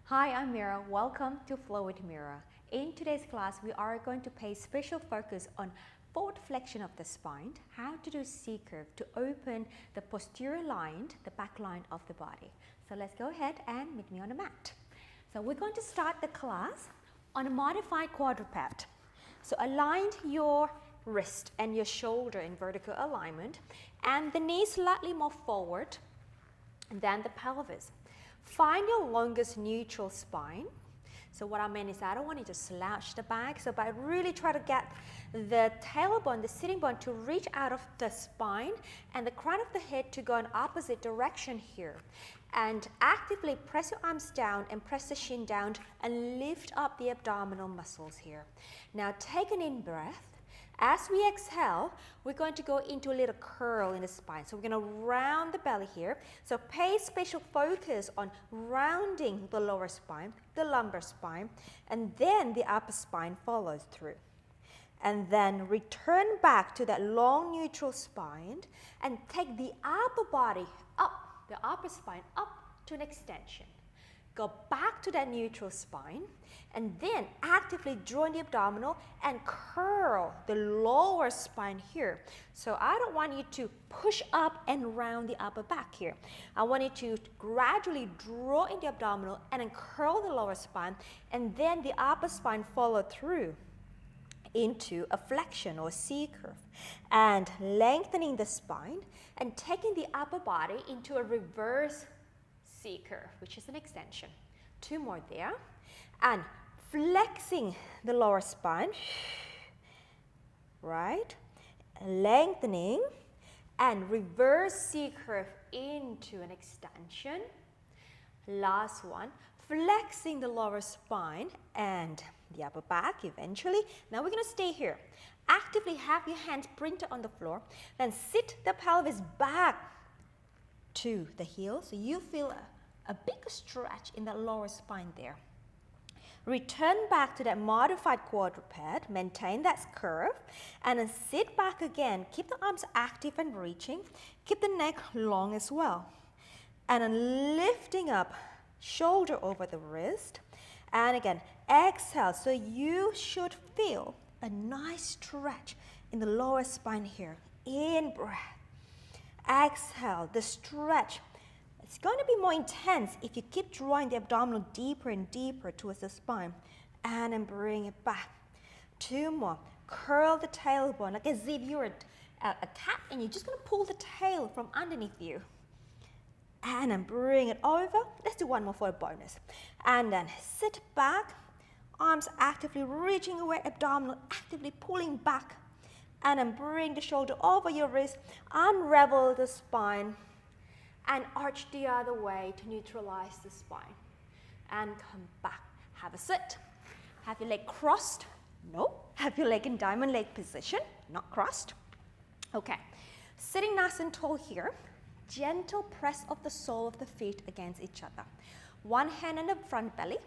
Hi, I'm Mira. Welcome to Flow with Mira. In today's class, we are going to pay special focus on forward flexion of the spine, how to do C-curve to open the posterior line, the back line of the body. So let's go ahead and meet me on the mat. So we're going to start the class on a modified quadruped. So align your wrist and your shoulder in vertical alignment and the knee slightly more forward than the pelvis. Find your longest neutral spine. So what I mean is I don't want you to slouch the back, but really try to get the tailbone, the sitting bone to reach out of the spine and the crown of the head to go in opposite direction here. And actively press your arms down and press the shin down and lift up the abdominal muscles here. Now take an in breath. As we exhale, we're going to go into a little curl in the spine. So we're going to round the belly here. So pay special focus on rounding the lower spine, the lumbar spine, and then the upper spine follows through. And then return back to that long neutral spine and take the upper body up, the upper spine up to an extension. Go back to that neutral spine and then actively join the abdominal and curl the lower spine here. So I don't want you to push up and round the upper back here. I want you to gradually draw in the abdominal and then curl the lower spine and then the upper spine follow through into a flexion or C-curve and lengthening the spine and taking the upper body into a reverse C-curve, which is an extension. Two more there. And flexing the lower spine, right? Lengthening and reverse C-curve into an extension. Last one, flexing the lower spine and the upper back eventually. Now we're going to stay here. Actively have your hands printed on the floor. Then sit the pelvis back to the heel so you feel a big stretch in that lower spine there. Return back to that modified quadruped, maintain that curve, and then sit back again. Keep the arms active and reaching. Keep the neck long as well. And then lifting up, shoulder over the wrist. And again, exhale. So you should feel a nice stretch in the lower spine here. In breath. Exhale, the stretch. It's going to be more intense if you keep drawing the abdominal deeper and deeper towards the spine. And then bring it back. Two more. Curl the tailbone like as if you're a cat and you're just going to pull the tail from underneath you. And then bring it over. Let's do one more for a bonus. And then sit back. Arms actively reaching away, abdominal actively pulling back. And then bring the shoulder over your wrist. Unravel the spine. And arch the other way to neutralize the spine. And come back. Have a sit. Have your leg crossed. No. Have your leg in diamond leg position. Not crossed. Okay. Sitting nice and tall here. Gentle press of the sole of the feet against each other. One hand on the front belly.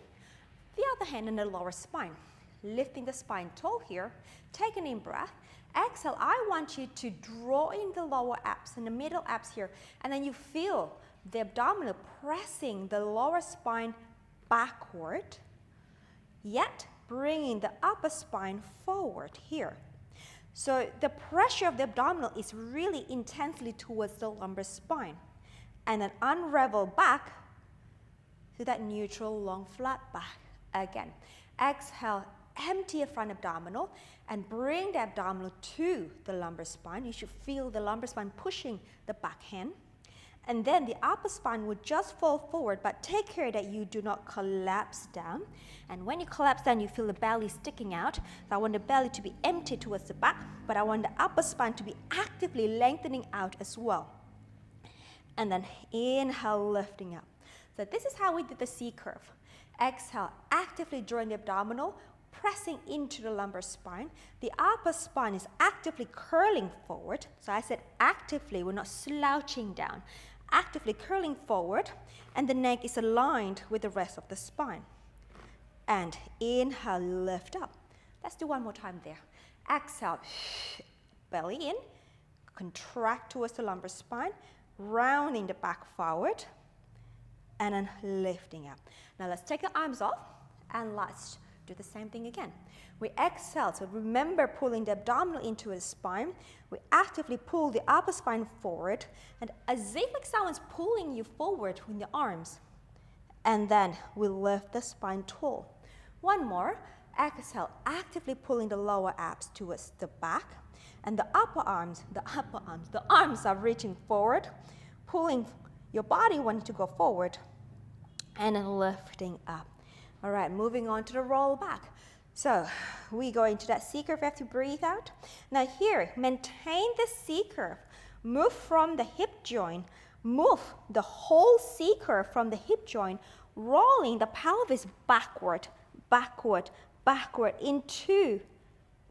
The other hand on the lower spine. Lifting the spine tall here. Take an in breath. Exhale, I want you to draw in the lower abs and the middle abs here, and then you feel the abdominal pressing the lower spine backward, yet bringing the upper spine forward here. So the pressure of the abdominal is really intensely towards the lumbar spine, and then unravel back to that neutral long flat back. Again, exhale, empty your front abdominal and bring the abdominal to the lumbar spine. You should feel the lumbar spine pushing the back hand. And then the upper spine would just fall forward, but take care that you do not collapse down. And when you collapse down, you feel the belly sticking out. So I want the belly to be empty towards the back, but I want the upper spine to be actively lengthening out as well. And then inhale, lifting up. So this is how we did the C-curve. Exhale, actively drawing the abdominal, pressing into the lumbar spine. The upper spine is actively curling forward. So I said actively, we're not slouching down. Actively curling forward, and the neck is aligned with the rest of the spine. And inhale, lift up. Let's do one more time there. Exhale, belly in, contract towards the lumbar spine, rounding the back forward. and then lifting up. Now let's take the arms off and let's do the same thing again. We exhale, so remember pulling the abdominal into the spine. We actively pull the upper spine forward, and as if like someone's pulling you forward with the arms. And then we lift the spine tall. One more. Exhale, actively pulling the lower abs towards the back, and the arms are reaching forward, pulling your body wanting to go forward, and then lifting up. All right, moving on to the roll back. So we go into that C curve, you have to breathe out. Now here, maintain the C curve. Move from the hip joint, move the whole C curve from the hip joint, rolling the pelvis backward, backward, backward into,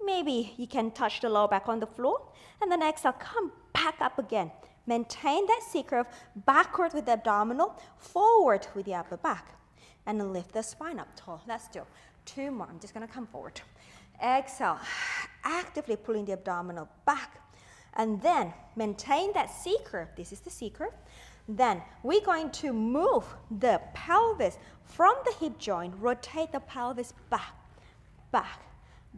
maybe you can touch the lower back on the floor, and then exhale, come back up again. Maintain that C curve, backward with the abdominal, forward with the upper back, and then lift the spine up tall. Let's do 2 more. I'm just gonna come forward. Exhale, actively pulling the abdominal back, and then maintain that C curve. This is the C curve. Then we're going to move the pelvis from the hip joint, rotate the pelvis back, back,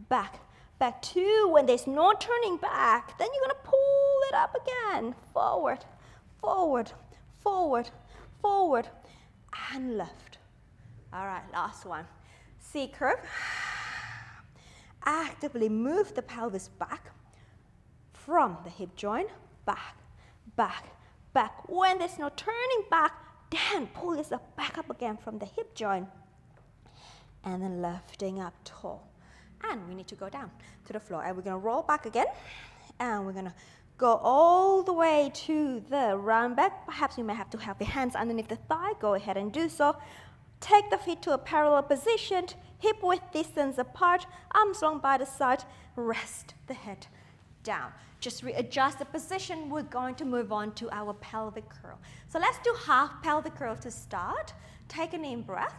back, back to when there's no turning back. Then you're gonna pull it up again, forward, forward, forward, forward, and lift. All right, last one. C curve. Actively move the pelvis back from the hip joint, back, back, back. When there's no turning back, then pull yourself back up again from the hip joint, and then lifting up tall. And we need to go down to the floor, and we're gonna roll back again, and we're gonna go all the way to the round back. Perhaps you may have to have your hands underneath the thigh. Go ahead and do so. Take the feet to a parallel position, hip width distance apart, arms long by the side, rest the head down. Just readjust the position. We're going to move on to our pelvic curl. So let's do half pelvic curl to start. Take an in breath.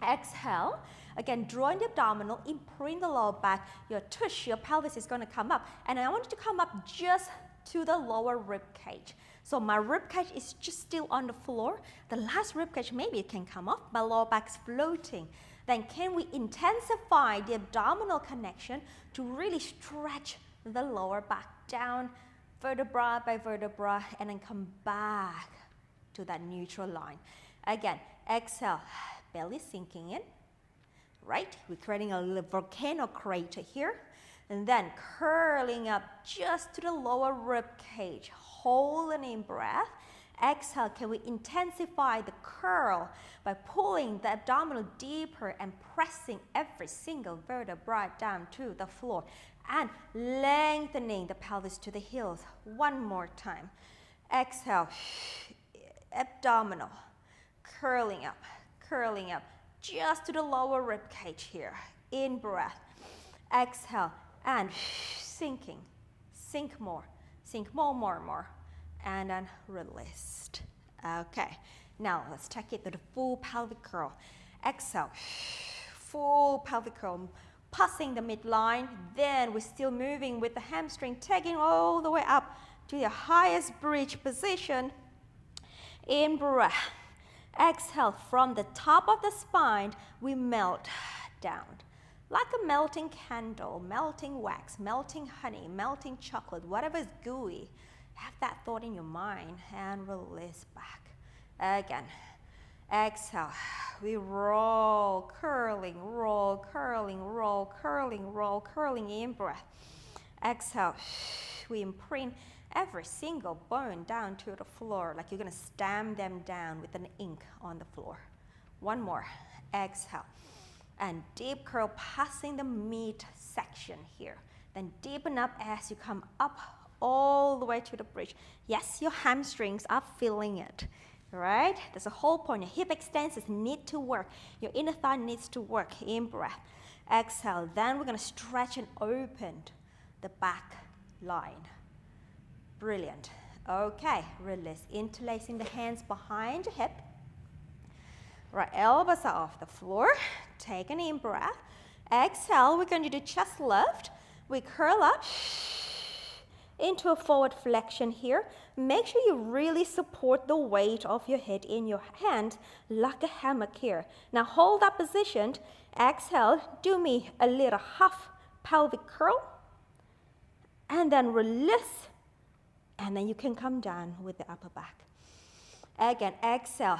Exhale. Again, drawing the abdominal, imprint the lower back. Your tush, your pelvis is going to come up. And I want you to come up just to the lower rib cage. So my rib cage is just still on the floor. The last rib cage, maybe it can come off. My lower back is floating. Then can we intensify the abdominal connection to really stretch the lower back down, vertebra by vertebra, and then come back to that neutral line. Again, exhale, belly sinking in, right? We're creating a little volcano crater here. And then curling up just to the lower rib cage. Hold an in breath. Exhale, can we intensify the curl by pulling the abdominal deeper and pressing every single vertebra down to the floor and lengthening the pelvis to the heels. One more time. Exhale, abdominal, curling up, just to the lower rib cage here. In breath. Exhale, and sinking, sink more, more. And then released. Okay, now let's take it to the full pelvic curl. Exhale, full pelvic curl, passing the midline. Then we're still moving with the hamstring, taking all the way up to the highest bridge position. In breath. Exhale, from the top of the spine, we melt down. Like a melting candle, melting wax, melting honey, melting chocolate, whatever is gooey. Have that thought in your mind and release back. Again, exhale. We roll, curling, roll, curling, roll, curling, roll, curling in breath. Exhale. We imprint every single bone down to the floor like you're going to stamp them down with an ink on the floor. One more. Exhale. And deep curl passing the mid section here. Then deepen up as you come up all the way to the bridge. Yes, your hamstrings are feeling it, right? That's the whole point. Your hip extensors need to work. Your inner thigh needs to work. In breath. Exhale. Then we're going to stretch and open the back line. Brilliant. Okay, release. Interlacing the hands behind the hip. Right, elbows are off the floor. Take an in breath. Exhale, we're going to do chest lift. We curl up. into a forward flexion here. Make sure you really support the weight of your head in your hand like a hammock here. Now hold that position. Exhale, do me a little half pelvic curl. And then release. And then you can come down with the upper back. Again, exhale.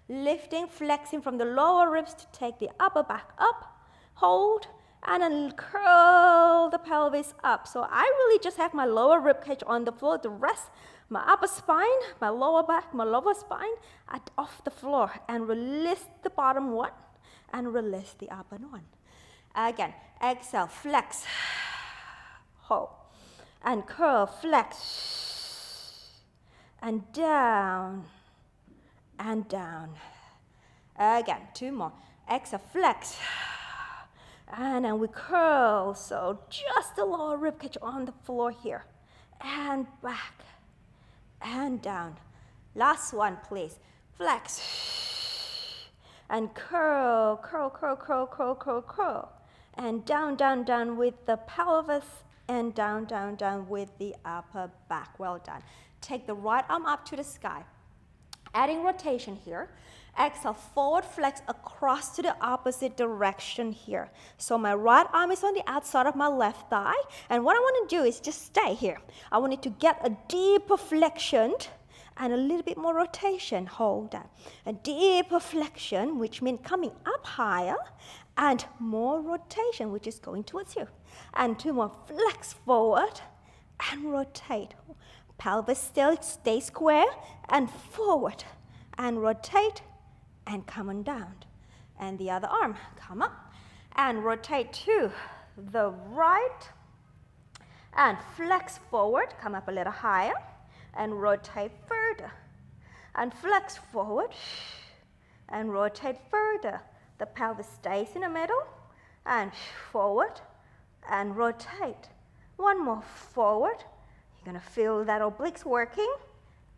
Lifting, flexing from the lower ribs to take the upper back up. Hold. And then curl the pelvis up. So I really just have my lower rib cage on the floor. The rest, my upper spine, my lower back, my lower spine are off the floor. And release the bottom one and release the upper one. Again, exhale, flex, hold, and curl, flex, and down, and down. Again, 2 more. Exhale, flex. And then we curl, so just the lower rib cage on the floor here. And back, and down. Last one, please. Flex. And curl, curl, curl, curl, curl, curl, curl. And down, down, down with the pelvis, and down, down, down with the upper back. Well done. Take the right arm up to the sky. Adding rotation here. Exhale, forward flex across to the opposite direction here. So my right arm is on the outside of my left thigh. And what I want to do is just stay here. I want it to get a deeper flexion and a little bit more rotation. Hold that. A deeper flexion, which means coming up higher, and more rotation, which is going towards you. And 2 more. Flex forward and rotate. Pelvis still stay square and forward and rotate. And come on down. And the other arm, come up and rotate to the right and flex forward, come up a little higher and rotate further and flex forward and rotate further. The pelvis stays in the middle and forward and rotate. 1 more forward. You're gonna feel that obliques working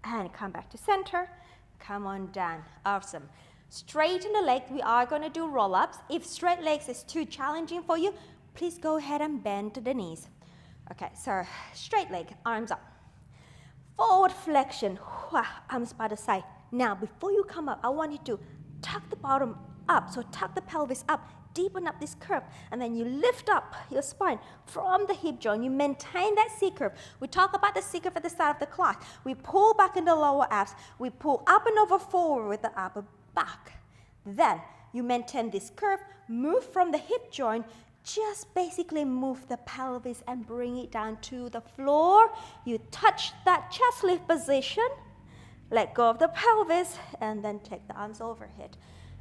and come back to center. Come on down. Awesome. Straighten the legs. We are going to do roll-ups. If straight legs is too challenging for you, please go ahead and bend the knees. Okay, so straight leg, arms up. Forward flexion, arms by the side. Now, before you come up, I want you to tuck the bottom up. So tuck the pelvis up, deepen up this curve, and then you lift up your spine from the hip joint. You maintain that C curve. We talk about the C curve at the start of the class. We pull back in the lower abs. We pull up and over forward with the upper back. Then you maintain this curve, move from the hip joint, just basically move the pelvis and bring it down to the floor. You touch that chest lift position, let go of the pelvis, and then take the arms overhead.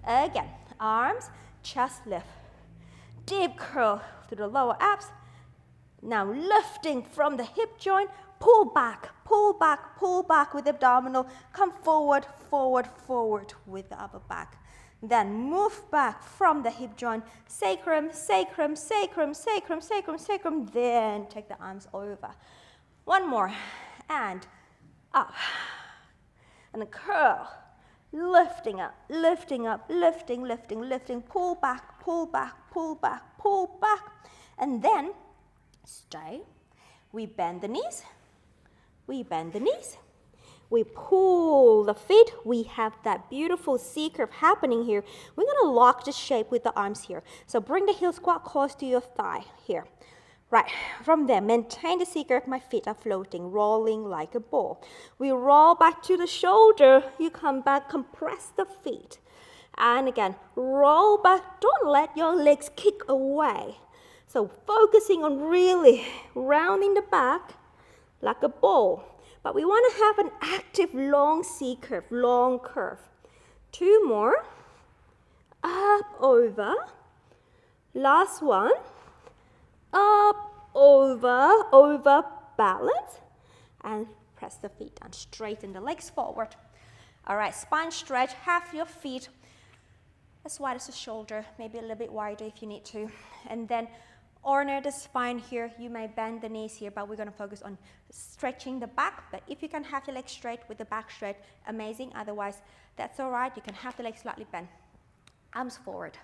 Again, arms, chest lift, deep curl to the lower abs. Now lifting from the hip joint, pull back, pull back, pull back with the abdominal. Come forward, forward, forward with the upper back. Then move back from the hip joint, sacrum, sacrum, sacrum, sacrum, sacrum, sacrum. Then take the arms over. 1 more, and up. And a curl, lifting up, lifting up, lifting, lifting, lifting. Pull back, pull back, pull back, pull back. And then stay. We bend the knees. We bend the knees. We pull the feet. We have that beautiful C curve happening here. We're going to lock the shape with the arms here. So bring the heels quite close to your thigh here. Right, from there, maintain the C curve. My feet are floating, rolling like a ball. We roll back to the shoulder. You come back, compress the feet. And again, roll back. Don't let your legs kick away. So focusing on really rounding the back like a ball. But we want to have an active long C curve, long curve. 2 more. Up, over. Last one. Up, over, over, balance. And press the feet down. Straighten the legs forward. All right, spine stretch. Have your feet as wide as the shoulder, maybe a little bit wider if you need to. And then honor the spine here. You may bend the knees here, but we're going to focus on stretching the back. But if you can have your legs straight with the back straight, amazing. Otherwise, that's all right. You can have the legs slightly bent. Arms forward.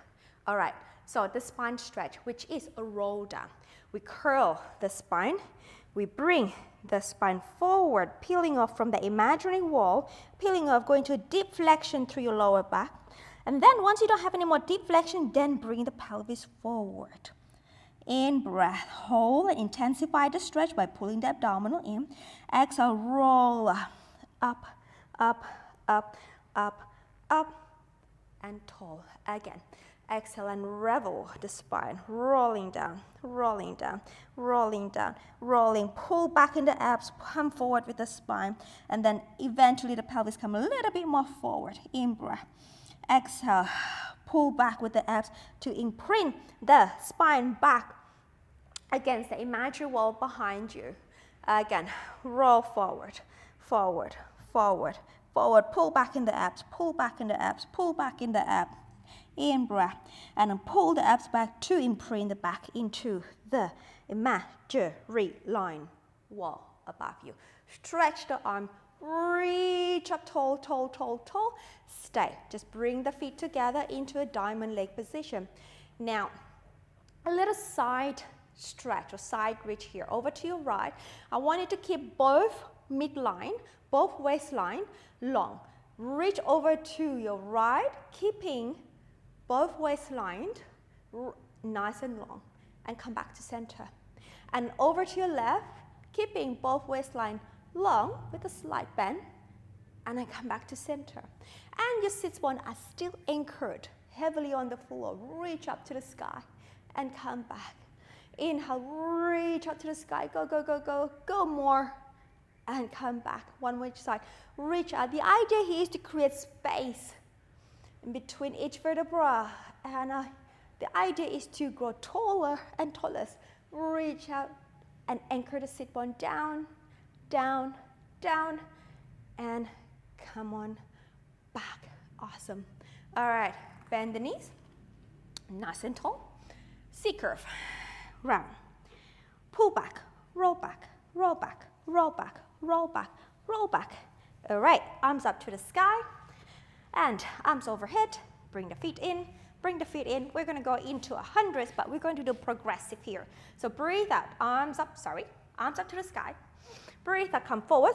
All right, so the spine stretch, which is a roll down. We curl the spine. We bring the spine forward, peeling off from the imaginary wall, peeling off, going to a deep flexion through your lower back. And then once you don't have any more deep flexion, then bring the pelvis forward. In breath, hold and intensify the stretch by pulling the abdominal in. Exhale, roll up, up, up, up, up, and tall. Again, exhale and revel the spine, rolling down, rolling down, rolling down, rolling. Pull back in the abs, come forward with the spine, and then eventually the pelvis come a little bit more forward. In breath. Exhale, pull back with the abs to imprint the spine back against the imaginary wall behind you. Again, roll forward, forward, forward, forward. Pull back in the abs, pull back in the abs, pull back in the abs. In breath, and then pull the abs back to imprint the back into the imaginary line wall above you. Stretch the arm, reach up tall, tall, tall, tall. Stay. Just bring the feet together into a diamond leg position. Now, a little side stretch or side reach here. Over to your right. I want you to keep both midline, both waistline long. Reach over to your right, keeping both waistline nice and long, and come back to center. And over to your left, keeping both waistline long with a slight bend, and then come back to center. And your sit bones are still anchored heavily on the floor. Reach up to the sky and come back. Inhale, reach up to the sky. Go, go, go, go. Go more and come back. One way each side. Reach out. The idea here is to create space in between each vertebra. And the idea is to grow taller and taller. Reach out and anchor the sit bone down, down, down, and come on back. Awesome. All right, bend the knees, nice and tall. C curve, round. Pull back, roll back, roll back, roll back, roll back, roll back. All right, arms up to the sky and arms overhead. Bring the feet in, bring the feet in. We're going to go into 100s, but we're going to do progressive here. So breathe out, arms up to the sky. Breathe out, come forward.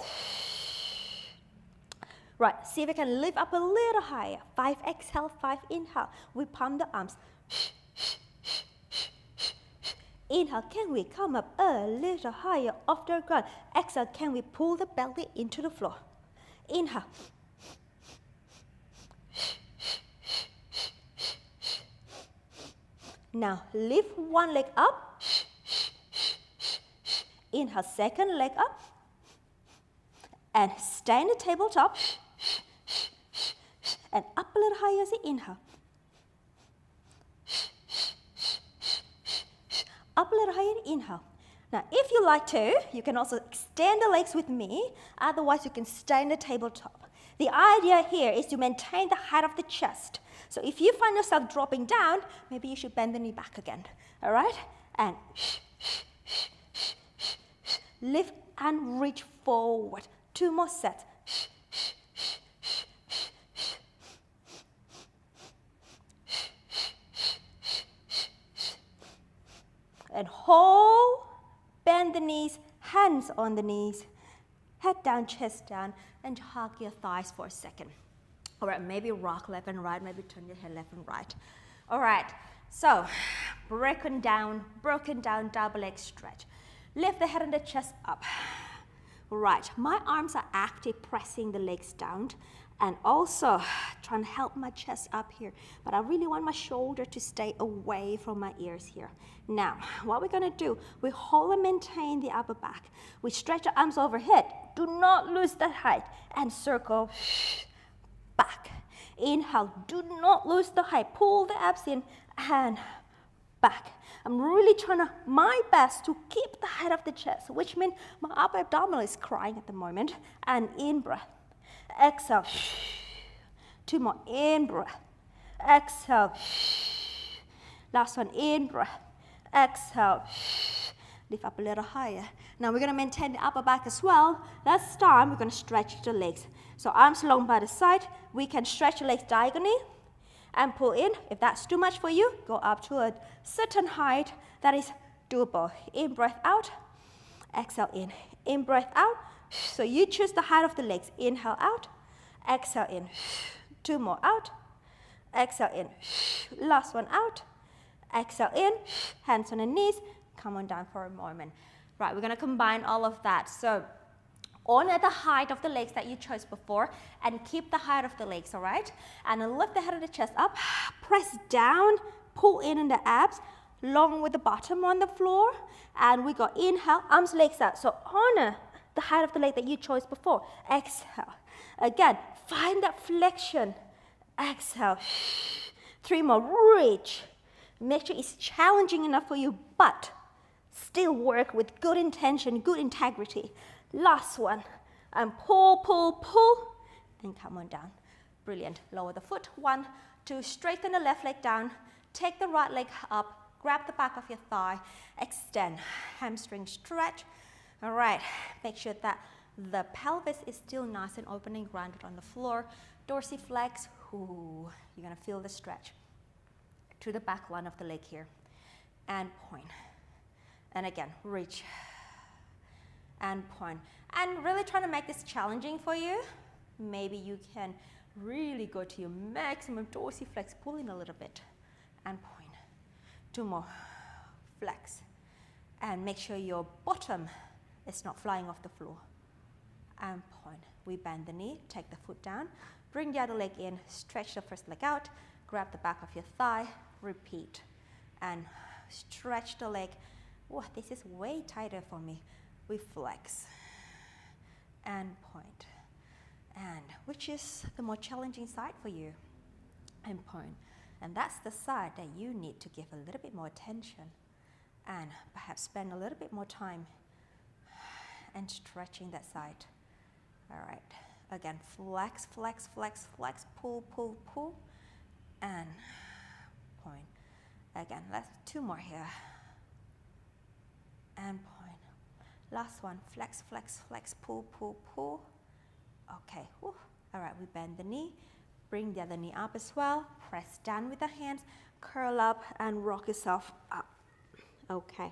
Right, see if we can lift up a little higher. 5 exhale, 5 inhale. We pump the arms. Inhale, can we come up a little higher off the ground? Exhale, can we pull the belly into the floor? Inhale. Now lift one leg up. Inhale, second leg up. And stay in the tabletop. And up a little higher as you inhale. Up a little higher, inhale. Now, if you like to, you can also extend the legs with me. Otherwise, you can stay in the tabletop. The idea here is to maintain the height of the chest. So if you find yourself dropping down, maybe you should bend the knee back again. All right? And lift and reach forward. 2 more sets. And hold, bend the knees, hands on the knees, head down, chest down, and hug your thighs for a second. All right, maybe rock left and right, maybe turn your head left and right. All right, so broken down double leg stretch. Lift the head and the chest up. Right, my arms are active, pressing the legs down, and also trying to help my chest up here. But I really want my shoulder to stay away from my ears here. Now, what we're gonna do, we hold and maintain the upper back. We stretch the arms overhead. Do not lose the height. And circle back. Inhale, do not lose the height. Pull the abs in and back. I'm really trying my best to keep the height of the chest, which means my upper abdominal is crying at the moment. And in breath. Exhale. 2 more. In breath. Exhale. Last one. In breath. Exhale. Lift up a little higher. Now we're going to maintain the upper back as well. This time we're going to stretch the legs. So arms long by the side. We can stretch the legs diagonally. and pull in. If that's too much for you, go up to a certain height that is doable. In, breath out, exhale in, breath out. So you choose the height of the legs. Inhale out, exhale in. 2 more out, exhale in. Last one out, exhale in, hands on the knees, come on down for a moment. Right, we're gonna combine all of that. So on at the height of the legs that you chose before, and keep the height of the legs, all right? And then lift the head of the chest up, press down, pull in the abs, long with the bottom on the floor, and we go inhale, arms, legs out. So honor the height of the leg that you chose before. Exhale. Again, find that flexion. Exhale. 3 more, reach. Make sure it's challenging enough for you, but still work with good intention, good integrity. Last one, and pull, pull, pull, and come on down. Brilliant. Lower the foot. 1, 2, straighten the left leg down, take the right leg up, grab the back of your thigh, extend, hamstring stretch. All right, make sure that the pelvis is still nice and open and grounded on the floor. Dorsiflex, ooh, you're gonna feel the stretch to the back line of the leg here. And point. And again, reach. And point. And really trying to make this challenging for you. Maybe you can really go to your maximum dorsiflex, pull in a little bit. And point. 2 more. Flex. And make sure your bottom is not flying off the floor. And point. We bend the knee, take the foot down, bring the other leg in, stretch the first leg out, grab the back of your thigh, repeat. And stretch the leg. Whoa, this is way tighter for me. We flex. And point. And which is the more challenging side for you? And point. And that's the side that you need to give a little bit more attention and perhaps spend a little bit more time and stretching that side. All right, again, flex, flex, flex, flex, pull, pull, pull, and point. Again, let's 2 more here, and point. Last one, flex, flex, flex, pull, pull, pull. Okay, whew. All right, we bend the knee, bring the other knee up as well, press down with the hands, curl up and rock yourself up. Okay,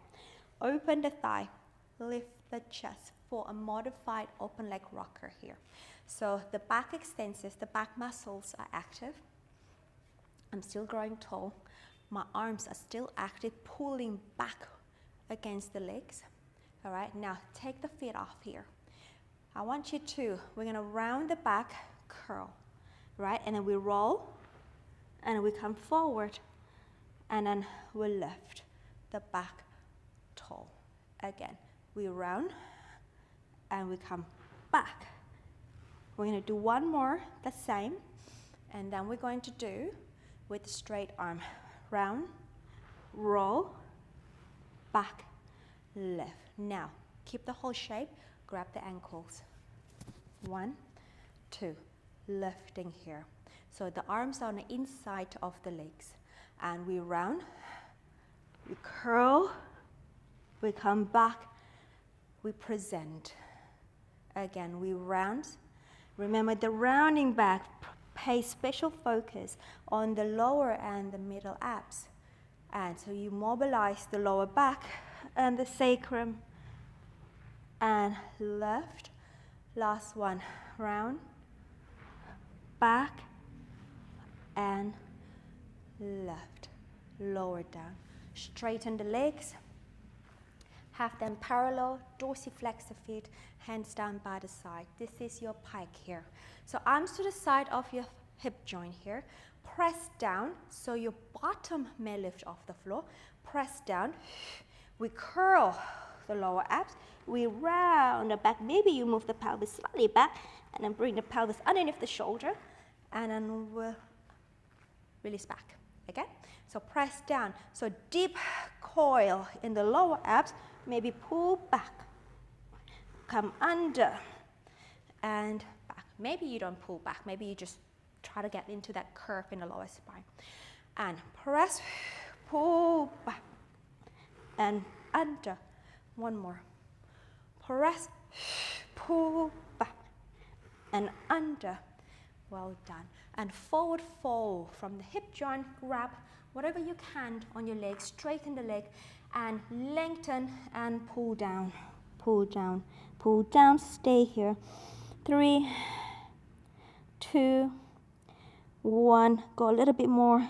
open the thigh, lift the chest for a modified open leg rocker here. So the back extensors, the back muscles are active. I'm still growing tall. My arms are still active, pulling back against the legs. All right, now take the feet off here. I want you to, we're gonna round the back, curl, right? And then we roll, and we come forward, and then we lift the back tall. Again, we round, and we come back. We're gonna do 1 more, the same, and then we're going to do with the straight arm. Round, roll, back, lift. Now, keep the whole shape, grab the ankles. 1, 2, lifting here. So the arms are on the inside of the legs. And we round, we curl, we come back, we present. Again, we round. Remember the rounding back, pay special focus on the lower and the middle abs. And so you mobilize the lower back and the sacrum. And left. Last one, round, back, and left. Lower down. Straighten the legs. Have them parallel, dorsiflex the feet, hands down by the side. This is your pike here. So arms to the side of your hip joint here. Press down so your bottom may lift off the floor. Press down. We curl the lower abs. We round the back. Maybe you move the pelvis slightly back and then bring the pelvis underneath the shoulder, and then we'll release back. Okay? So press down. So deep coil in the lower abs. Maybe pull back. Come under and back. Maybe you don't pull back. Maybe you just try to get into that curve in the lower spine. And press, pull back, and under. 1 more. Press, pull back, and under. Well done. And forward fold from the hip joint, grab whatever you can on your leg, straighten the leg and lengthen and pull down, pull down, pull down, stay here. 3, 2, 1, go a little bit more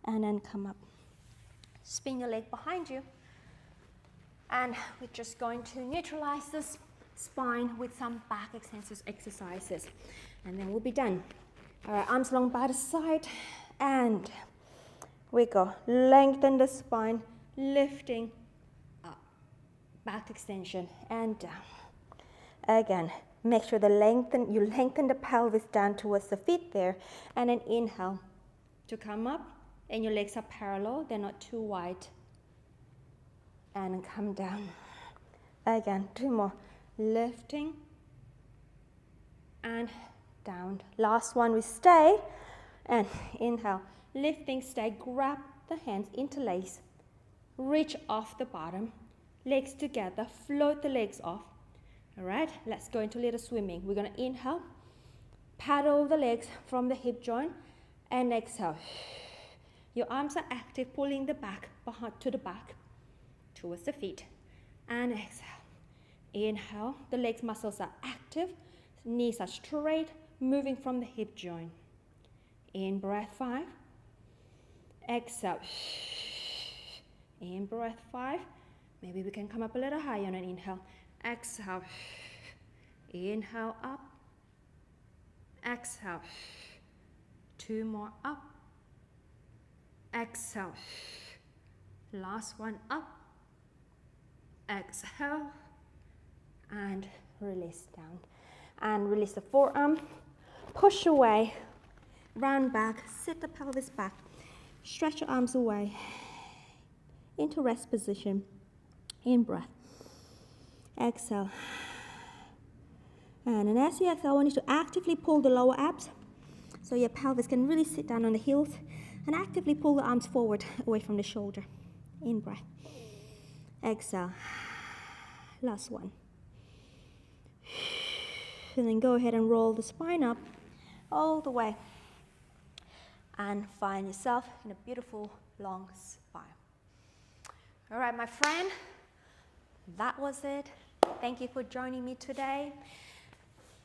and then come up. Spin your leg behind you. And we're just going to neutralize this spine with some back exercises. And then we'll be done. All right, arms long by the side. And we go. Lengthen the spine, lifting up. Back extension and down. Again, make sure you lengthen the pelvis down towards the feet there. And then inhale to come up. And your legs are parallel. They're not too wide. And come down. Again, 2 more. Lifting and down. Last one, we stay and inhale. Lifting, stay. Grab the hands, interlace. Reach off the bottom. Legs together. Float the legs off. All right, let's go into a little swimming. We're going to inhale. Paddle the legs from the hip joint and exhale. Your arms are active, pulling the back to the back. Towards the feet and exhale. Inhale, the legs muscles are active, knees are straight, moving from the hip joint. In breath 5. Exhale. In breath 5. Maybe we can come up a little higher on an inhale. Exhale. Inhale up. Exhale. 2 more up. Exhale. Last one up. Exhale and release down and release the forearm, push away, round back, sit the pelvis back, stretch your arms away into rest position. In breath, exhale, and then as you exhale, I want you to actively pull the lower abs so your pelvis can really sit down on the heels and actively pull the arms forward away from the shoulder. In breath. Exhale. Last one. And then go ahead and roll the spine up all the way. And find yourself in a beautiful long spine. All right, my friend. That was it. Thank you for joining me today.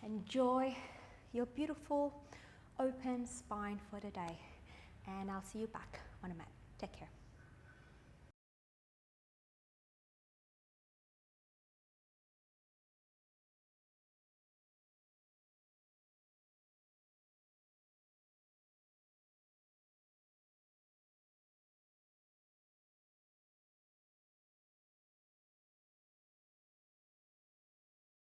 Enjoy your beautiful open spine for the day. And I'll see you back on a mat. Take care.